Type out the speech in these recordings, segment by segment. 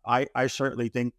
I certainly think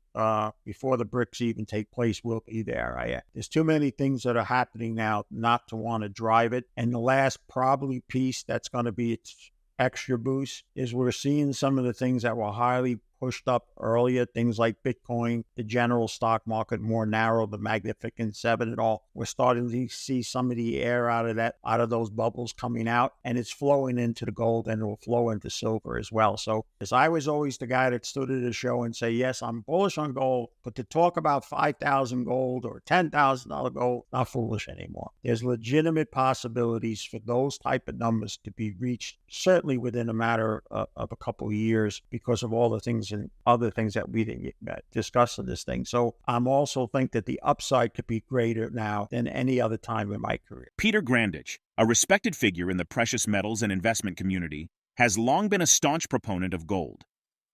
before the Brics even take place, we'll be there. There's too many things that are happening now not to want to drive it. And the last probably piece that's going to be its extra boost is we're seeing some of the things that were highly pushed up earlier, things like Bitcoin, the general stock market more narrow, the Magnificent Seven and all. We're starting to see some of the air out of those bubbles coming out, and it's flowing into the gold, and it will flow into silver as well. So as I was always the guy that stood at a show and say, yes, I'm bullish on gold, but to talk about 5,000 gold or $10,000 gold, not foolish anymore. There's legitimate possibilities for those type of numbers to be reached, certainly within a matter of a couple of years, because of all the things and other things that we didn't discuss in this thing. So I'm also think that the upside could be greater now than any other time in my career. PeterGrandich, a respected figure in the precious metals and investment community, has long been a staunch proponent of gold.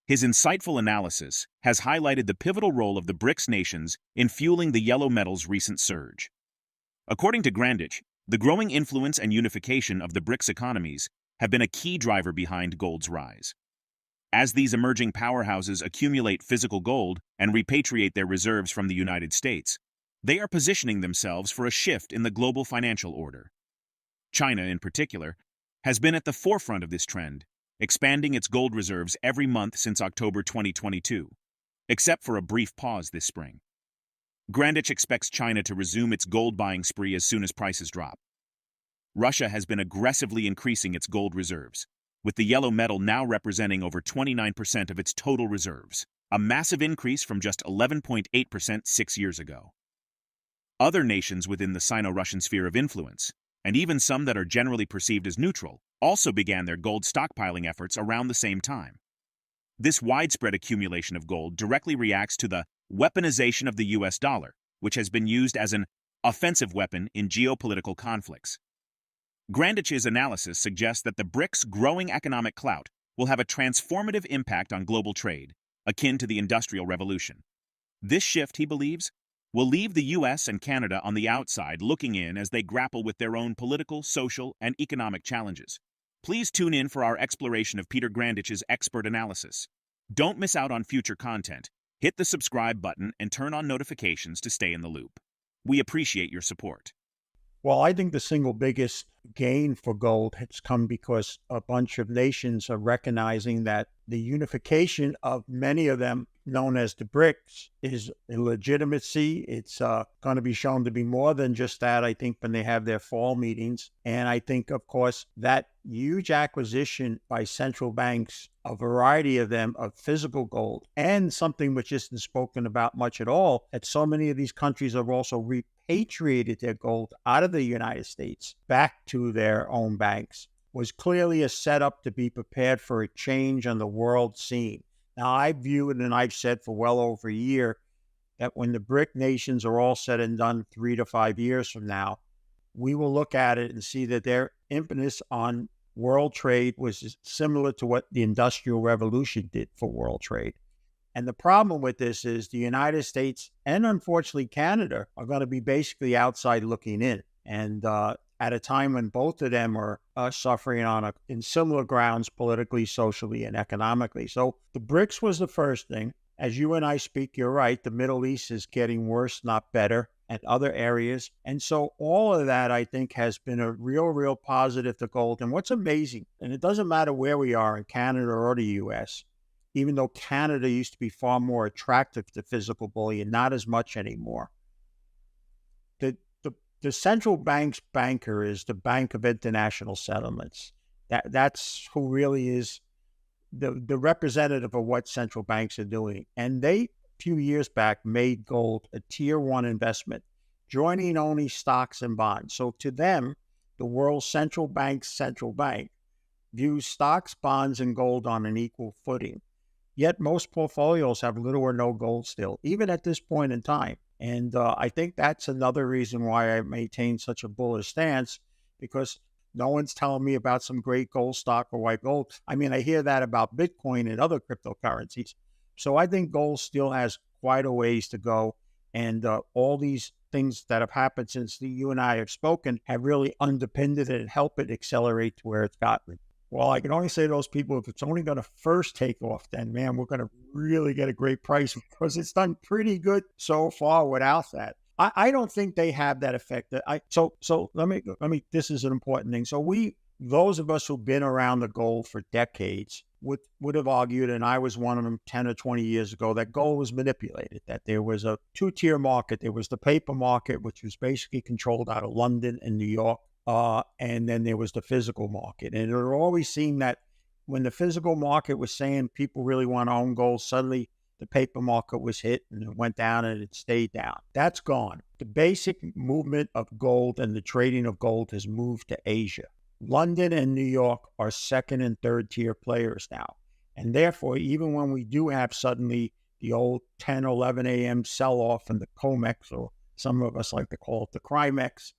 His insightful analysis has highlighted the pivotal role of the Brics nations in fueling the yellow metal's recent surge. According to Grandich, the growing influence and unification of the Brics economies have been a key driver behind gold's rise. As these emerging powerhouses accumulate physical gold and repatriate their reserves from the United States, they are positioning themselves for a shift in the global financial order. China, in particular, has been at the forefront of this trend, expanding its gold reserves every month since October 2022, except for a brief pause this spring. Grandich expects China to resume its gold buying spree as soon as prices drop. Russia has been aggressively increasing its gold reserves, with the yellow metal now representing over 29% of its total reserves, a massive increase from just 11.8% 6 years ago. Other nations within the Sino-Russian sphere of influence, and even some that are generally perceived as neutral, also began their gold stockpiling efforts around the same time. This widespread accumulation of gold directly reacts to the weaponization of the US dollar, which has been used as an offensive weapon in geopolitical conflicts. Grandich's analysis suggests that the Brics' growing economic clout will have a transformative impact on global trade, akin to the Industrial Revolution. This shift, he believes, will leave the US and Canada on the outside looking in as they grapple with their own political, social, and economic challenges. Please tune in for our exploration of PeterGrandich's expert analysis. Don't miss out on future content. Hit the subscribe button and turn on notifications to stay in the loop. We appreciate your support. Well, I think the single biggest gain for gold has come because a bunch of nations are recognizing that the unification of many of them, known as the Brics, is a legitimacy. It's going to be shown to be more than just that, I think, when they have their fall meetings. And I think, of course, that huge acquisition by central banks, a variety of them, of physical gold, and something which isn't spoken about much at all, that so many of these countries have also repatriated their gold out of the United States back to their own banks, was clearly a setup to be prepared for a change on the world scene. Now, I view it, and I've said for well over a year, that when the BRIC nations are all said and done 3 to 5 years from now, we will look at it and see that their impetus on world trade was similar to what the Industrial Revolution did for world trade. And the problem with this is the United States and unfortunately Canada are going to be basically outside looking in. And at a time when both of them are suffering in similar grounds, politically, socially, and economically. So the BRICS was the first thing. As you and I speak, you're right. The Middle East is getting worse, not better, and other areas. And so all of that, I think, has been a real positive to gold. And what's amazing, and it doesn't matter where we are in Canada or the U.S., even though Canada used to be far more attractive to physical bullion, not as much anymore. The central bank's banker is the Bank of International Settlements. That's who really is the representative of what central banks are doing. And they, a few years back, made gold a tier 1 investment, joining only stocks and bonds. So to them, the world's central bank views stocks, bonds, and gold on an equal footing. Yet most portfolios have little or no gold still, even at this point in time. And I think that's another reason why I maintain such a bullish stance, because no one's telling me about some great gold stock or white gold. I mean, I hear that about Bitcoin and other cryptocurrencies. So I think gold still has quite a ways to go. And all these things that have happened since you and I have spoken have really underpinned it and helped it accelerate to where it's gotten. Well, I can only say to those people, if it's only going to first take off, then man, we're going to really get a great price because it's done pretty good so far without that. I don't think they have that effect. So let me this is an important thing. So those of us who've been around the gold for decades would have argued, and I was one of them 10 or 20 years ago, that gold was manipulated, that there was a two-tier market. There was the paper market, which was basically controlled out of London and New York. And then there was the physical market. And it always seemed that when the physical market was saying people really want to own gold, suddenly the paper market was hit and it went down and it stayed down. That's gone. The basic movement of gold and the trading of gold has moved to Asia. London and New York are second and third tier players now. And therefore, even when we do have suddenly the old 10 or 11 a.m. sell-off in the COMEX, or some of us like to call it the CRIMEX,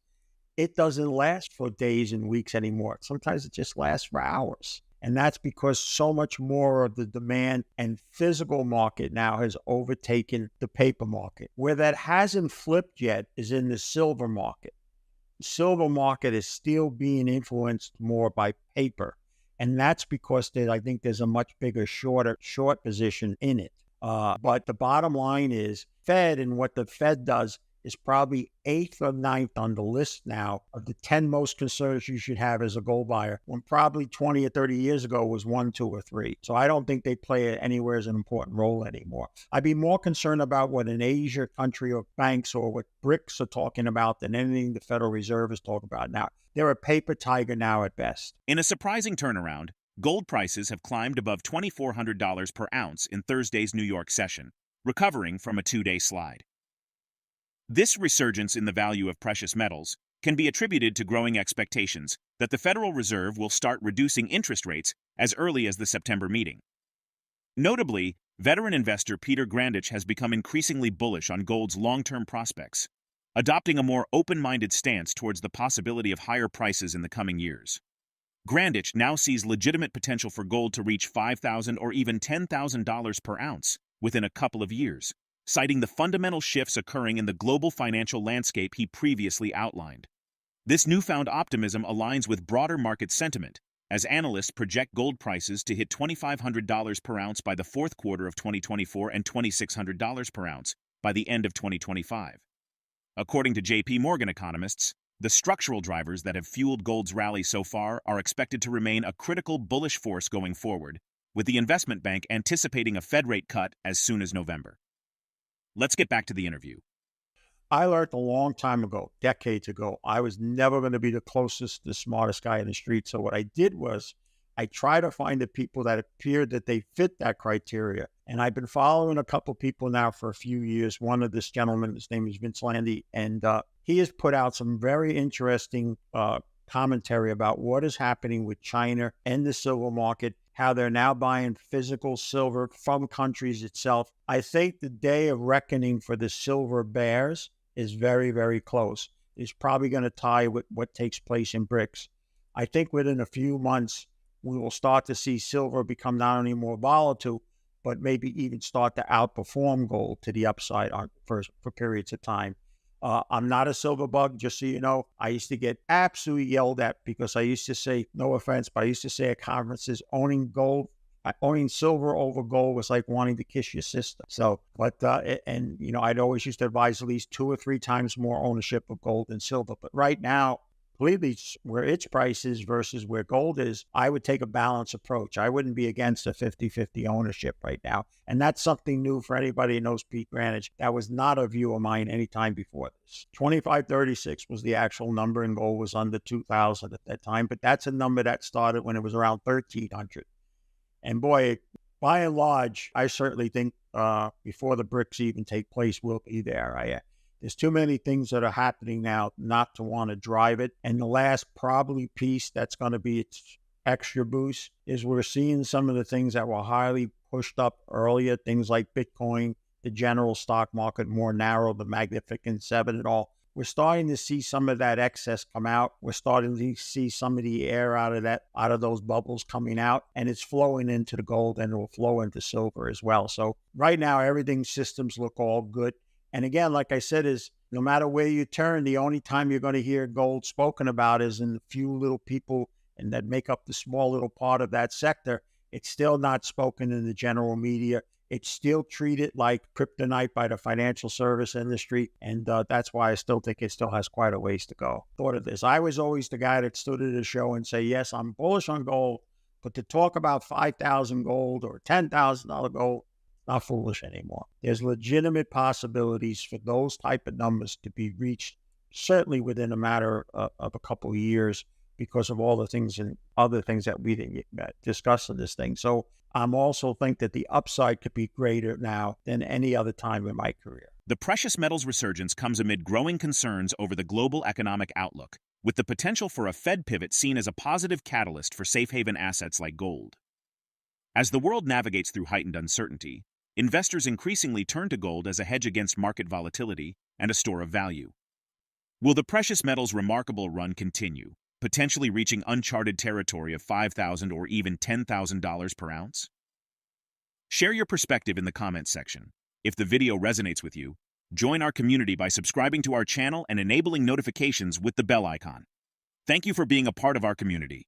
it doesn't last for days and weeks anymore. Sometimes it just lasts for hours. And that's because so much more of the demand and physical market now has overtaken the paper market. Where that hasn't flipped yet is in the silver market. The silver market is still being influenced more by paper. And that's because I think there's a much bigger short position in it. But the bottom line is Fed, and what the Fed does is probably 8th or 9th on the list now of the 10 most concerns you should have as a gold buyer, when probably 20 or 30 years ago was 1, 2, or 3. So I don't think they play it anywhere as an important role anymore. I'd be more concerned about what an Asia country or banks or what Brics are talking about than anything the Federal Reserve is talking about now. They're a paper tiger now at best. In a surprising turnaround, gold prices have climbed above $2,400 per ounce in Thursday's New York session, recovering from a 2-day slide. This resurgence in the value of precious metals can be attributed to growing expectations that the Federal Reserve will start reducing interest rates as early as the September meeting. Notably, veteran investor PeterGrandich has become increasingly bullish on gold's long-term prospects, adopting a more open-minded stance towards the possibility of higher prices in the coming years. Grandich now sees legitimate potential for gold to reach $5,000 or even $10,000 per ounce within a couple of years, citing the fundamental shifts occurring in the global financial landscape he previously outlined. This newfound optimism aligns with broader market sentiment, as analysts project gold prices to hit $2,500 per ounce by the fourth quarter of 2024 and $2,600 per ounce by the end of 2025. According to J.P. Morgan economists, the structural drivers that have fueled gold's rally so far are expected to remain a critical bullish force going forward, with the investment bank anticipating a Fed rate cut as soon as November. Let's get back to the interview. I learned a long time ago, decades ago, I was never going to be the closest, the smartest guy in the street. So what I did was I tried to find the people that appeared that they fit that criteria. And I've been following a couple people now for a few years. One of this gentleman, his name is Vince Landy, and he has put out some very interesting commentary about what is happening with China and the silver market, how they're now buying physical silver from countries itself. I think the day of reckoning for the silver bears is very, very close. It's probably going to tie with what takes place in Brics. I think within a few months, we will start to see silver become not only more volatile, but maybe even start to outperform gold to the upside for periods of time. I'm not a silver bug, just so you know. I used to get absolutely yelled at because I used to say, no offense, but I used to say at conferences, owning silver over gold was like wanting to kiss your sister. So, I'd always used to advise at least 2 or 3 times more ownership of gold than silver. But right now, completely where its price is versus where gold is, I would take a balanced approach. I wouldn't be against a 50-50 ownership right now. And that's something new for anybody who knows PeterGrandich. That was not a view of mine any time before this. 2536 was the actual number, and gold was under 2,000 at that time. But that's a number that started when it was around 1,300. And boy, by and large, I certainly think before the Brics even take place, we'll be there. There's too many things that are happening now not to want to drive it. And the last probably piece that's going to be its extra boost is we're seeing some of the things that were highly pushed up earlier, things like Bitcoin, the general stock market, more narrow, the Magnificent Seven and all. We're starting to see some of that excess come out. We're starting to see some of the air out of those bubbles coming out, and it's flowing into the gold, and it will flow into silver as well. So right now, everything's systems look all good. And again, like I said, is no matter where you turn, the only time you're going to hear gold spoken about is in the few little people and that make up the small little part of that sector, it's still not spoken in the general media. It's still treated like kryptonite by the financial service industry, and that's why I still think it still has quite a ways to go. Thought of this. I was always the guy that stood at a show and say, yes, I'm bullish on gold, but to talk about 5,000 gold or $10,000 gold, not foolish anymore. There's legitimate possibilities for those type of numbers to be reached, certainly within a matter of a couple of years, because of all the things and other things that we didn't discuss in this thing. So I'm also think that the upside could be greater now than any other time in my career. The precious metals resurgence comes amid growing concerns over the global economic outlook, with the potential for a Fed pivot seen as a positive catalyst for safe haven assets like gold. As the world navigates through heightened uncertainty, investors increasingly turn to gold as a hedge against market volatility and a store of value. Will the precious metals' remarkable run continue, potentially reaching uncharted territory of $5,000 or even $10,000 per ounce? Share your perspective in the comments section. If the video resonates with you, join our community by subscribing to our channel and enabling notifications with the bell icon. Thank you for being a part of our community.